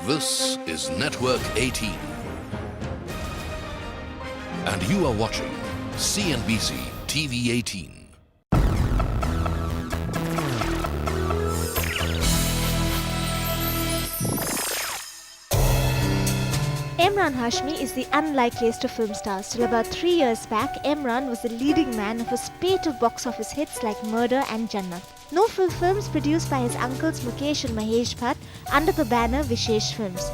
This is Network 18. And you are watching CNBC TV 18. Emraan Hashmi is the unlikeliest of film stars. Till about 3 years back, Emraan was the leading man of a spate of box office hits like Murder and Jannat. No full films produced by his uncles Mukesh and Mahesh Bhatt under the banner Vishesh Films.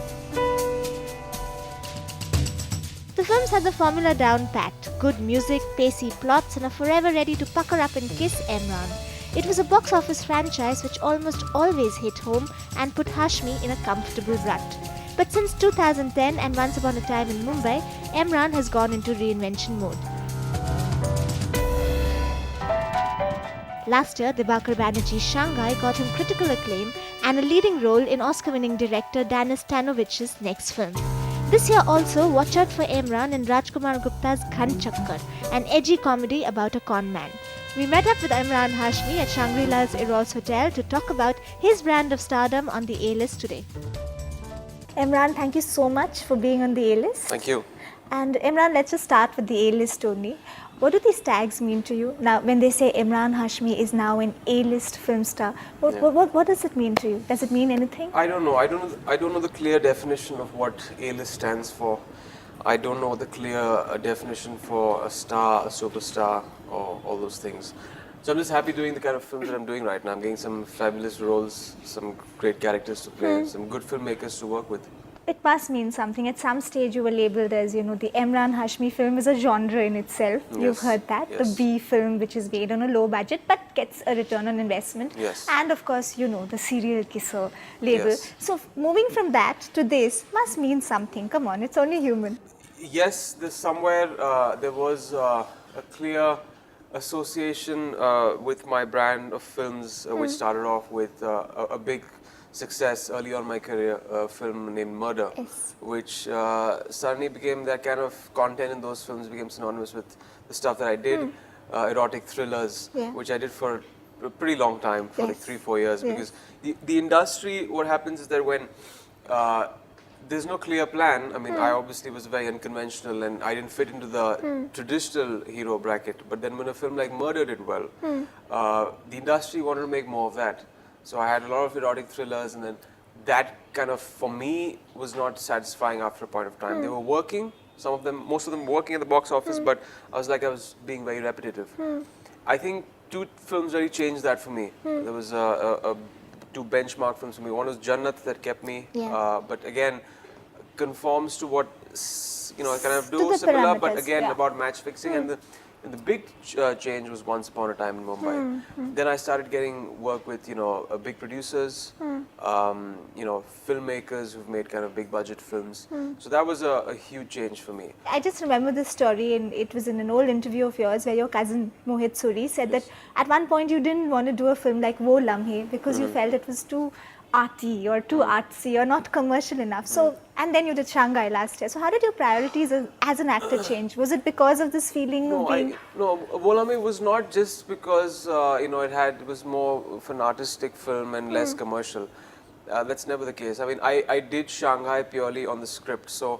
The films had the formula down packed: good music, pacey plots, and are forever ready to pucker up and kiss Emraan. It was a box office franchise which almost always hit home and put Hashmi in a comfortable rut. But since 2010 and Once Upon a Time in Mumbai, Emraan has gone into reinvention mode. Last year, Dibakar Banerjee's Shanghai got him critical acclaim and a leading role in Oscar-winning director Danis Tanovich's next film. This year also, watch out for Emraan in Rajkumar Gupta's Ghan Chakkar, an edgy comedy about a con man. We met up with Emraan Hashmi at Shangri-La's Eros Hotel to talk about his brand of stardom on the A-list today. Emraan, thank you so much for being on the A-list. Thank you. And Emraan, let's just start with the A-list only. What do these tags mean to you? Now, when they say Emraan Hashmi is now an A-list film star, what does it mean to you? Does it mean anything? I don't know. I don't know the clear definition of what A-list stands for. I don't know the clear definition for a star, a superstar, or all those things. So I'm just happy doing the kind of films that I'm doing right now. I'm getting some fabulous roles, some great characters to play, some good filmmakers to work with. It must mean something. At some stage you were labelled as, the Emraan Hashmi film is a genre in itself. Yes. You've heard that. Yes. The B film which is made on a low budget but gets a return on investment. Yes. And of course, the serial kisser label. Yes. So moving from that to this must mean something. Come on, it's only human. Yes, there's somewhere there was a clear association with my brand of films, which started off with a big success early on in my career, a film named Murder, Yes. which suddenly became that kind of content in those films became synonymous with the stuff that I did, erotic thrillers, Yeah. which I did for a pretty long time, for like Yes. 3-4 years, Yes. because the industry, what happens is that when there's no clear plan. I mean, I obviously was very unconventional and I didn't fit into the traditional hero bracket. But then when a film like Murder did well, the industry wanted to make more of that. So I had a lot of erotic thrillers, and then that kind of, for me, was not satisfying after a point of time. They were working, most of them working at the box office, but I was being very repetitive. I think 2 films really changed that for me. There was 2 benchmark films for me. One was Jannat that kept me, but again, conforms to what I kind of To do the similar, but parameters, again yeah. about match fixing. And the big change was Once Upon a Time in Mumbai. Then I started getting work with big producers, filmmakers who've made kind of big budget films. So that was a huge change for me. I just remember this story, and it was in an old interview of yours where your cousin Mohit Suri said that at one point you didn't want to do a film like Wo Lamhe because you felt it was too arty or too artsy or not commercial enough. So, and then you did Shanghai last year. So how did your priorities as an actor change? Was it because of this feeling of being... No, Wo Lamhe was not just because it was more of an artistic film and less commercial. That's never the case. I mean, I did Shanghai purely on the script. So,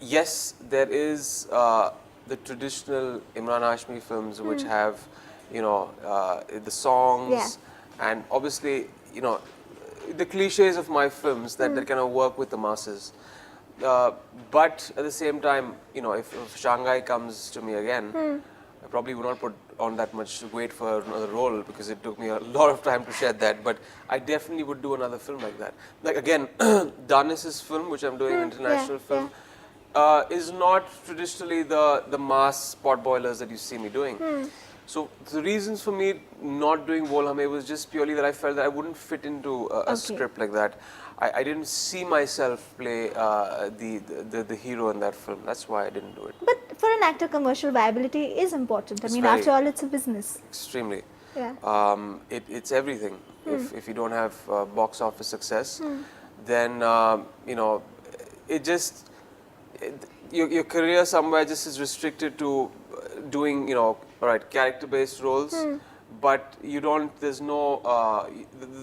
yes, there is the traditional Emraan Hashmi films which have, the songs and obviously, the cliches of my films that kind of work with the masses. But at the same time, if Shanghai comes to me again, I probably would not put on that much weight for another role because it took me a lot of time to shed that. But I definitely would do another film like that. Like again, Danis's film, which I'm doing, international film, is not traditionally the mass potboilers that you see me doing. So the reasons for me not doing Wo Lamhe was just purely that I felt that I wouldn't fit into a script like that. I didn't see myself play the hero in that film. That's why I didn't do it. But for an actor, commercial viability is important. I mean, after all, it's a business. Extremely. Yeah. It's everything. If you don't have box office success, then your career somewhere just is restricted to doing, character-based roles, but you don't. There's no.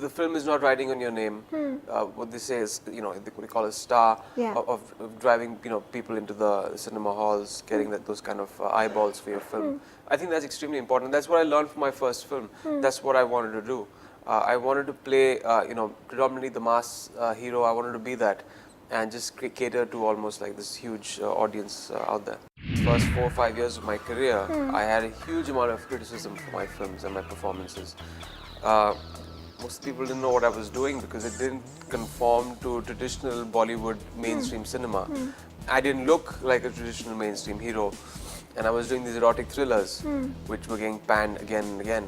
The film is not riding on your name. What they say is, they call a star Yeah. of driving, people into the cinema halls, getting those kind of eyeballs for your film. I think that's extremely important. That's what I learned from my first film. That's what I wanted to do. I wanted to play, predominantly the mass hero. I wanted to be that, and just cater to almost like this huge audience out there. First 4 or 5 years of my career, I had a huge amount of criticism for my films and my performances. Most people didn't know what I was doing because it didn't conform to traditional Bollywood mainstream cinema. I didn't look like a traditional mainstream hero, and I was doing these erotic thrillers, which were getting panned again and again.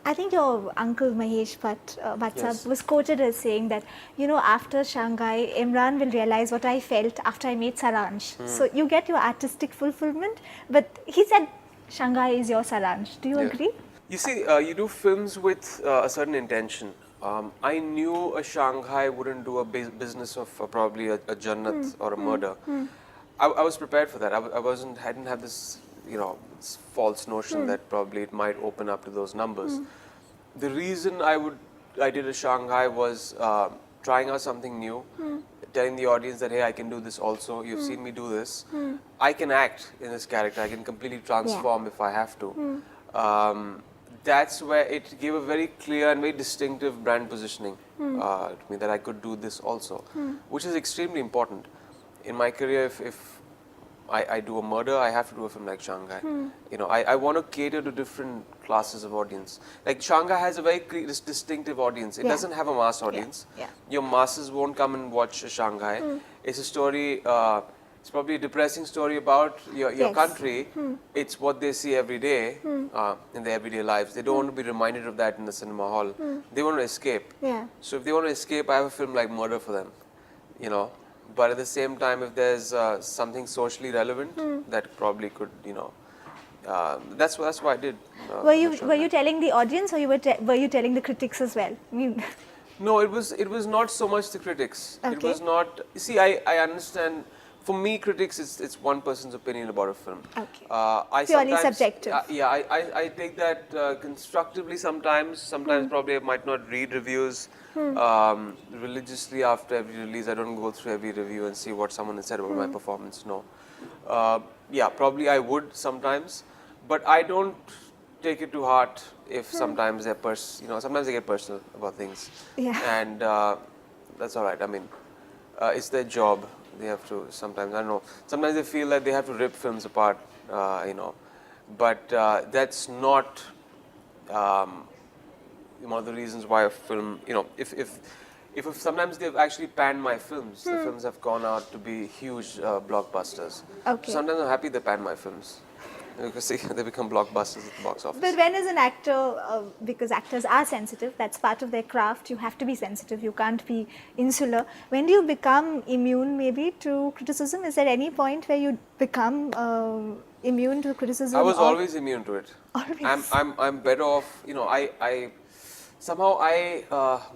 I think your uncle Mahesh Bhatt Yes. was quoted as saying that, after Shanghai, Imran will realize what I felt after I made Saransh. So you get your artistic fulfillment, but he said Shanghai is your Saransh. Do you agree? You see, you do films with a certain intention. I knew a Shanghai wouldn't do a business of probably a Jannat or a murder. I was prepared for that. Hadn't had this, this false notion that probably it might open up to those numbers. The reason I did a Shanghai was trying out something new, telling the audience that, hey, I can do this also. You've seen me do this. I can act in this character. I can completely transform if I have to. That's where it gave a very clear and very distinctive brand positioning to me, that I could do this also, which is extremely important. In my career, if I do a murder, I have to do a film like Shanghai. I want to cater to different classes of audience. Like Shanghai has a very distinctive audience. It doesn't have a mass audience. Your masses won't come and watch Shanghai. It's a story, it's probably a depressing story about your country. It's what they see every day in their everyday lives. They don't want to be reminded of that in the cinema hall. They want to escape. So if they want to escape, I have a film like Murder for them, But at the same time, if there's something socially relevant, that probably could, that's why I did. Were you telling the audience, or were you telling the critics as well? No, it was not so much the critics. It Okay. was not. You see, I understand. For me, critics, it's one person's opinion about a film. Okay. I Purely sometimes- subjective. I take that constructively sometimes. Sometimes probably I might not read reviews religiously after every release. I don't go through every review and see what someone has said about my performance. No. Probably I would sometimes, but I don't take it to heart if sometimes sometimes they get personal about things. And that's all right. I mean, it's their job. They have to sometimes, I don't know, sometimes they feel that they have to rip films apart, but that's not one of the reasons why a film, if sometimes they've actually panned my films, the films have gone out to be huge blockbusters. Okay. Sometimes I'm happy they pan my films, because they become blockbusters at the box office. But when as an actor, because actors are sensitive, that's part of their craft, you have to be sensitive, you can't be insular. When do you become immune maybe to criticism? Is there any point where you become immune to criticism? I was always immune to it. Always? I'm better off, I somehow I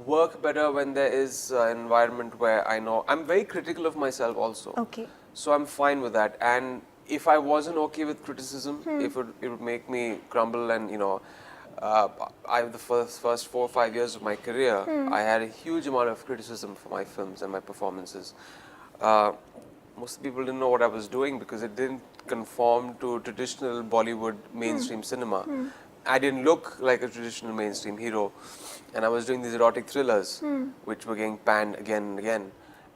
work better when there is an environment where I know, I'm very critical of myself also. Okay. So I'm fine with that. And if I wasn't okay with criticism, if it would make me crumble, and the first 4 or 5 years of my career, I had a huge amount of criticism for my films and my performances. Most people didn't know what I was doing because it didn't conform to traditional Bollywood mainstream cinema. I didn't look like a traditional mainstream hero, and I was doing these erotic thrillers, which were getting panned again and again.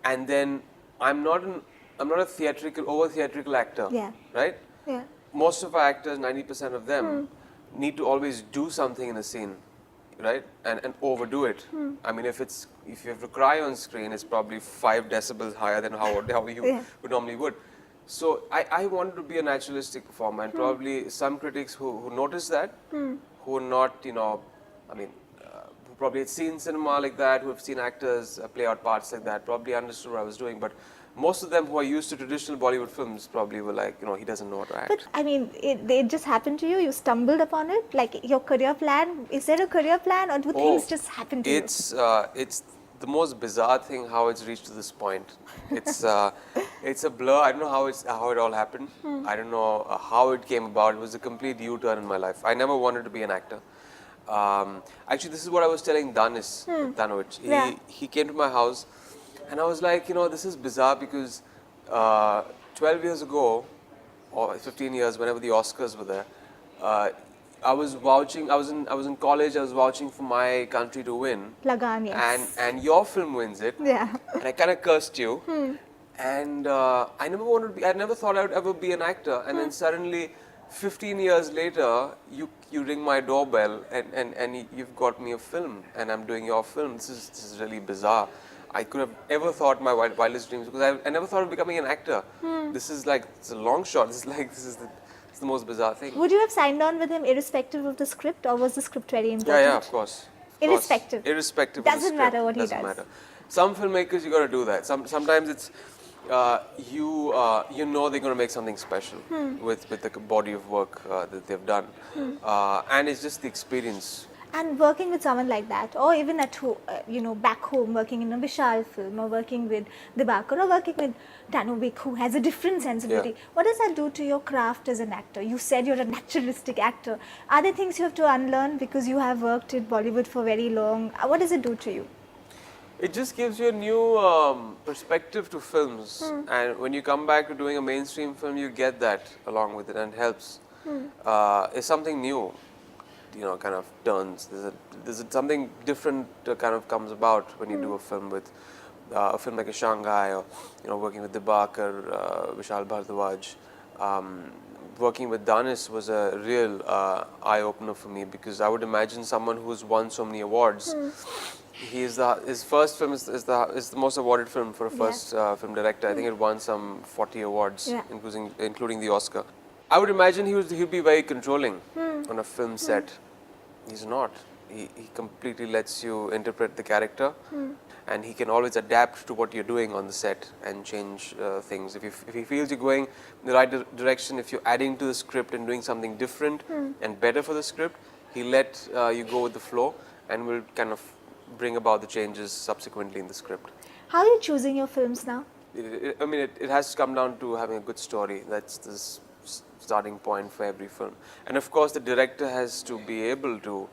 And then I'm not a over theatrical actor, right? Yeah. Most of our actors, 90% of them, need to always do something in a scene, right? And overdo it. I mean, if you have to cry on screen, it's probably 5 decibels higher than how you would normally would. So I wanted to be a naturalistic performer, and probably some critics who noticed that, who are not, who probably had seen cinema like that, who have seen actors play out parts like that, probably understood what I was doing. But most of them who are used to traditional Bollywood films probably were like, he doesn't know how to act. But I mean, it just happened to you? You stumbled upon it? Like your career plan? Is there a career plan, or do things just happen to you? It's the most bizarre thing how it's reached to this point. It's It's a blur. I don't know how it all happened. I don't know how it came about. It was a complete U-turn in my life. I never wanted to be an actor. Actually, this is what I was telling Danis Tanovic. Yeah. He came to my house, and I was like, this is bizarre because 12 years ago, or 15 years, whenever the Oscars were there, I was vouching. I was in college. I was vouching for my country to win. Lagan, yes. And your film wins it. Yeah. And I kind of cursed you. And I never wanted to be. I never thought I would ever be an actor. And then suddenly, 15 years later, you ring my doorbell and you've got me a film, and I'm doing your film. This is really bizarre. I could have ever thought my wildest dreams, because I never thought of becoming an actor. This is like, it's a long shot. It's the most bizarre thing. Would you have signed on with him irrespective of the script, or was the script very important? Yeah, of course. Irrespective. Irrespective. Of the Doesn't script. matter what he Doesn't does. matter. Some filmmakers, you got to do that. Sometimes it's you they're going to make something special with the body of work that they've done, and it's just the experience. And working with someone like that, or even at home, back home, working in a Vishal film, or working with Dibakar, or working with Tanovic, who has a different sensibility. Yeah. What does that do to your craft as an actor? You said you're a naturalistic actor. Are there things you have to unlearn because you have worked in Bollywood for very long? What does it do to you? It just gives you a new perspective to films, and when you come back to doing a mainstream film, you get that along with it, and it helps. It's something new, kind of turns. There's something different kind of comes about when you do a film with a film like a Shanghai, or working with Dibakar, Vishal Bhardwaj. Working with Danis was a real eye opener for me, because I would imagine someone who's won so many awards. His first film is the most awarded film for a first film director. I think it won some 40 awards, including the Oscar. I would imagine he'd be very controlling on a film set. He's not. He completely lets you interpret the character, and he can always adapt to what you're doing on the set and change things. If he feels you're going in the right direction, if you're adding to the script and doing something different and better for the script, he'll let you go with the flow, and will kind of bring about the changes subsequently in the script. How are you choosing your films now? It has to come down to having a good story. That's the starting point for every film. And of course, the director has to be able to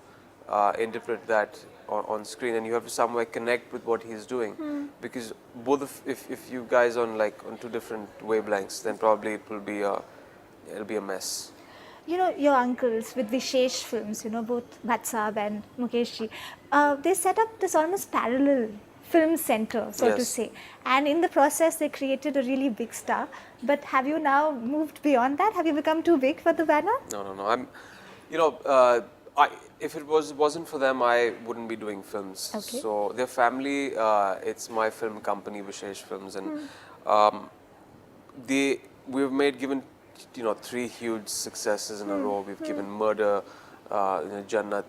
interpret that on screen, and you have to somewhere connect with what he's doing. Because if you guys on two different wavelengths, then probably it'll be a mess. Your uncles with Vishesh Films, both Bhatt Saab and Mukesh ji, they set up this almost parallel film center, so to say. And in the process, they created a really big star. But have you now moved beyond that? Have you become too big for the banner? No. If it wasn't for them, I wouldn't be doing films. Okay. So their family, it's my film company, Vishesh Films, and we've given 3 huge successes in a row. We've given Murder, Jannat,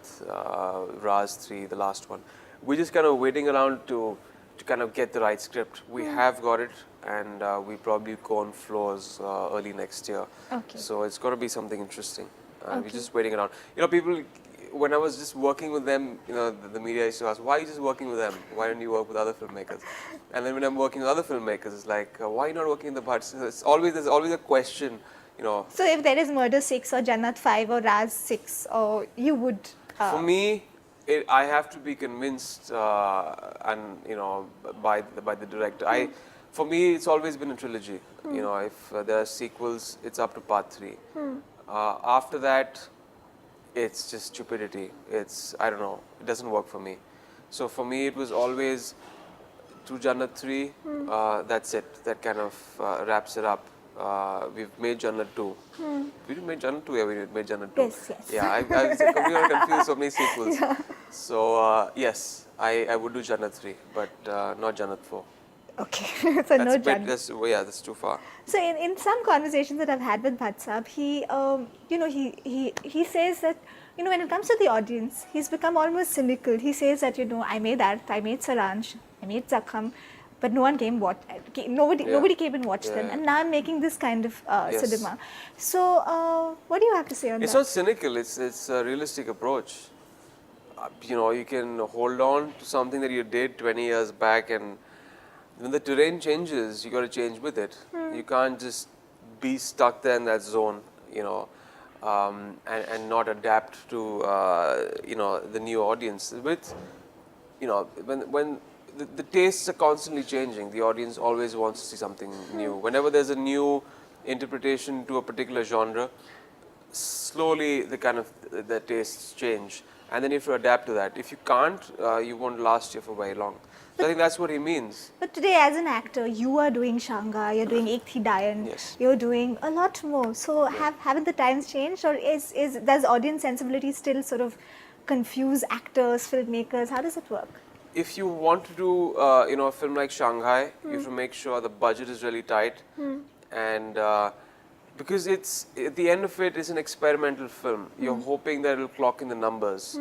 Raz 3, the last one. We're just kind of waiting around to kind of get the right script. We have got it, and we probably go on floors early next year. Okay. So it's going to be something interesting. We're just waiting around. People, when I was just working with them, the media used to ask, why are you just working with them? Why don't you work with other filmmakers? And then when I'm working with other filmmakers, it's like, why are you not working in the Bhatts? There's always a question, So if there is Murder 6 or Jannat 5 or Raz 6, or you would... For me, I have to be convinced, by the director. For me, it's always been a trilogy. If there are sequels, it's up to part 3. After that, it's just stupidity. I don't know. It doesn't work for me. So for me, it was always to Jannat 3. That's it. That kind of wraps it up. We've made Jannat 2. We didn't make Jannat 2, we made Jannat 2. Yes. Yeah, I was completely confused, so many sequels. Yeah. So, yes, I would do Jannat 3, but not Jannat 4. Okay, so no Jannat. That's too far. So in some conversations that I've had with Bhatt Saab, he says that, when it comes to the audience, he's become almost cynical. He says that, I made Saransh, I made Zakham, but no one nobody came and watched them, and now I'm making this kind of cinema. So what do you have to say on that? It's not cynical, it's a realistic approach. You can hold on to something that you did 20 years back, and when the terrain changes, you got to change with it. You can't just be stuck there in that zone, you know, and not adapt to you know, the new audience. With, you know, when the tastes are constantly changing, the audience always wants to see something new. Whenever there's a new interpretation to a particular genre, slowly the tastes change, and then you have to adapt to that. If you can't, you won't last here for very long. So I think that's what he means. But today, as an actor, you are doing Shanghai, you're doing Ek Thi Dayan, Yes. you're doing a lot more. So haven't the times changed, or does audience sensibility still sort of confuse actors, filmmakers? How does it work? If you want to do you know, a film like Shanghai, you have to make sure the budget is really tight, and because it's, at the end of it, is an experimental film. You're hoping that it'll clock in the numbers,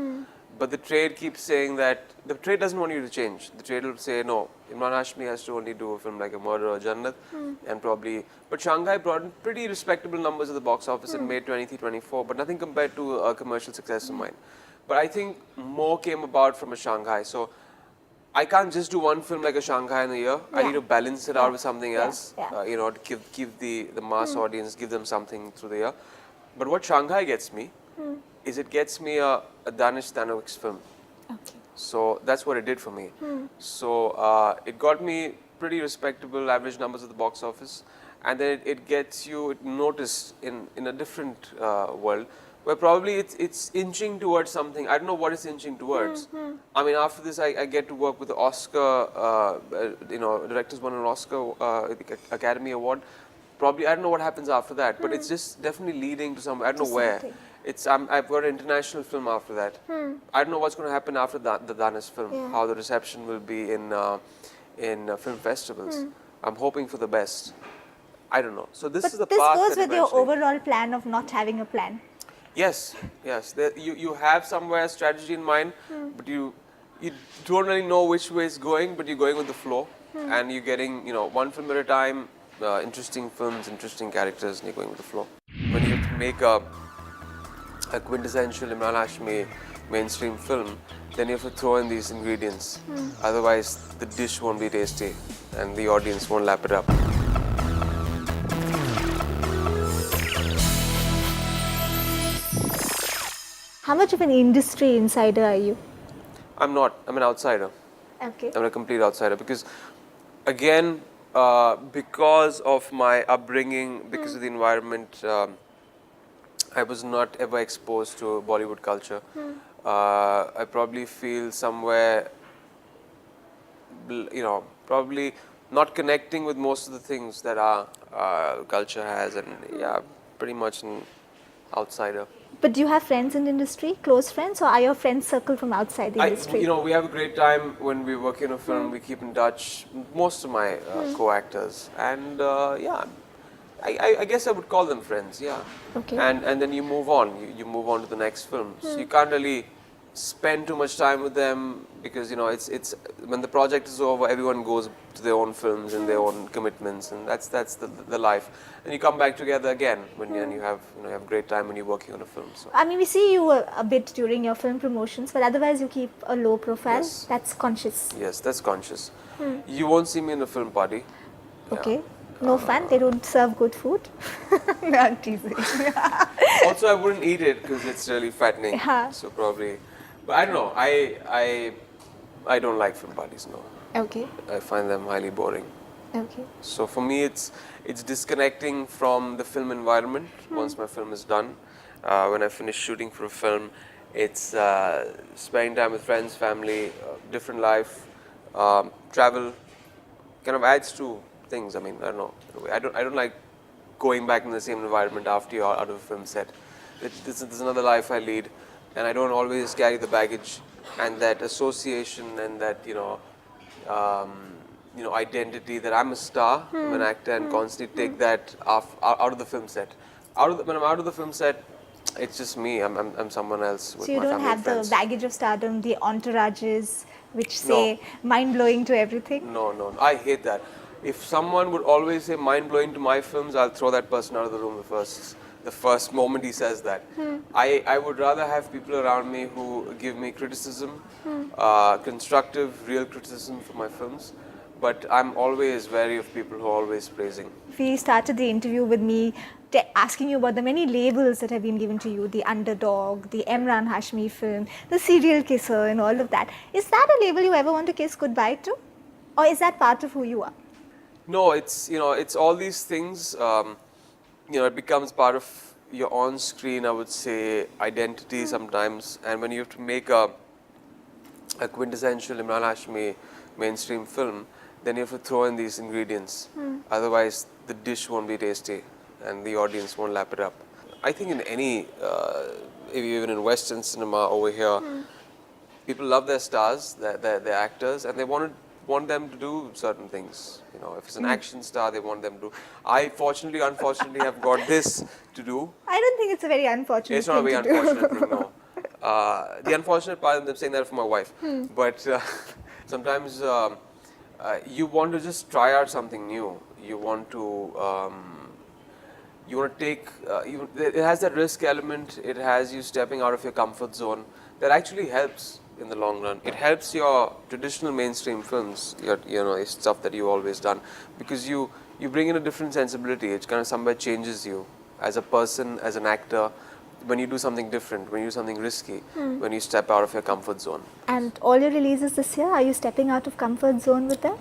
but the trade keeps saying that the trade doesn't want you to change. The trade will say no. Imran Hashmi has to only do a film like A Murder or Jannat, and probably. But Shanghai brought in pretty respectable numbers at the box office and made 23-24, but nothing compared to a commercial success of mine. But I think more came about from a Shanghai. So I can't just do one film like a Shanghai in a year. I Yeah. need to balance it out with something else, Yeah. you know, to give the mass audience, give them something through the year. But what Shanghai gets me is it gets me a Danish Stanovic film. Okay. So that's what it did for me. So it got me pretty respectable average numbers at the box office, and then it gets you noticed in a different world, where probably it's inching towards something. I don't know what it's inching towards. I mean, after this, I get to work with the Oscar, you know, directors won an Oscar Academy Award. Probably, I don't know what happens after that, but it's just definitely leading to somewhere. I don't know where. something. It's I've got an international film after that. I don't know what's going to happen after the Danis film. Yeah. How the reception will be in film festivals. I'm hoping for the best. I don't know. So this is the But this path goes that with your eventually- overall plan of not having a plan. Yes, yes. You have somewhere a strategy in mind, but you don't really know which way it's going, but you're going with the flow, and you're getting, you know, one film at a time, interesting films, interesting characters, and you're going with the flow. When you have to make a quintessential Imran Hashmi mainstream film, then you have to throw in these ingredients. Otherwise, the dish won't be tasty, and the audience won't lap it up. How much of an industry insider are you? I'm not. I'm an outsider. Okay. I'm a complete outsider because, again, because of my upbringing, because of the environment, I was not ever exposed to Bollywood culture. I probably feel somewhere, you know, probably not connecting with most of the things that our culture has, and yeah, pretty much an outsider. But do you have friends in the industry, close friends, or are your friends circle from outside the industry? You know, we have a great time when we work in a film. We keep in touch. Most of my co-actors, and yeah, I guess I would call them friends. Yeah. Okay. And then you move on. You move on to the next film. So you can't really spend too much time with them because, you know, it's when the project is over, everyone goes to their own films and their own commitments, and that's the life. And you come back together again when and you have a great time when you're working on a film. So. I mean, we see you a bit during your film promotions, but otherwise you keep a low profile. Yes. That's conscious. Yes, that's conscious. You won't see me in a film party. Yeah. Okay. No fun. They don't serve good food. No, I'm teasing. Also, I wouldn't eat it because it's really fattening. Yeah. So probably, but I don't know. I don't like film parties. No, Okay. I find them highly boring. Okay. So for me, it's disconnecting from the film environment once my film is done. When I finish shooting for a film, it's spending time with friends, family, different life, travel. Kind of adds to things. I mean, I don't know. I don't like going back in the same environment after you're out of a film set. There's another life I lead, and I don't always carry the baggage and that association and that identity that I'm a star, I'm an actor, and constantly take that out of the film set. When I'm out of the film set, it's just me. I'm someone else with So you my don't family and have the friends. baggage of stardom, the entourages, which say mind-blowing to everything? No, I hate that. If someone would always say mind-blowing to my films, I'll throw that person out of the room the first moment he says that. I would rather have people around me who give me criticism, constructive, real criticism for my films. but I'm always wary of people who are always praising. We started the interview with me asking you about the many labels that have been given to you, the underdog, the Emraan Hashmi film, the serial kisser and all of that. Is that a label you ever want to kiss goodbye to? Or is that part of who you are? No, it's, it's all these things, it becomes part of your on-screen, I would say, identity sometimes. And when you have to make a quintessential Emraan Hashmi mainstream film, then you have to throw in these ingredients. Otherwise, the dish won't be tasty and the audience won't lap it up. I think in any, even in Western cinema over here, people love their stars, their actors, and they want them to do certain things. If it's an action star, they want them to. I fortunately, unfortunately, have got this to do. I don't think it's a very unfortunate It's not a very thing to unfortunate do. thing, no. The unfortunate part, I'm saying that for my wife. But sometimes you want to just try out something new. You want to take, it has that risk element, it has you stepping out of your comfort zone. That actually helps in the long run. It helps your traditional mainstream films, your stuff that you've always done, because you bring in a different sensibility. It kind of somewhere changes you as a person, as an actor, when you do something different, when you do something risky, when you step out of your comfort zone. And all your releases this year, are you stepping out of comfort zone with them?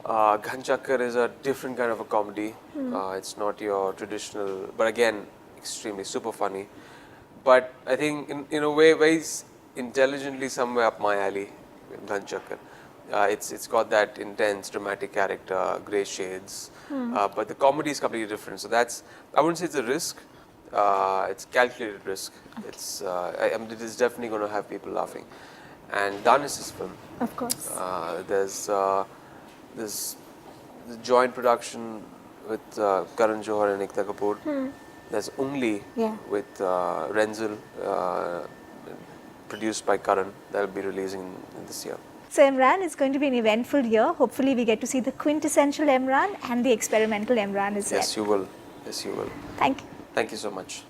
Ghanchakkar is a different kind of a comedy. It's not your traditional, but again, extremely super funny. But I think in a way, very intelligently somewhere up my alley, Ghanchakkar. It's got that intense dramatic character, grey shades, but the comedy is completely different. So I wouldn't say it's a risk. It's calculated risk. It is definitely going to have people laughing. And Danis's film. Of course. There's the joint production with Karan Johar and Ekta Kapoor. There's Ungli with Renzel, produced by Karan, that will be releasing in this year. So Emraan is going to be an eventful year. Hopefully we get to see the quintessential Emraan and the experimental Emraan as well. Yes, you will. Yes, you will. Thank you. Thank you so much.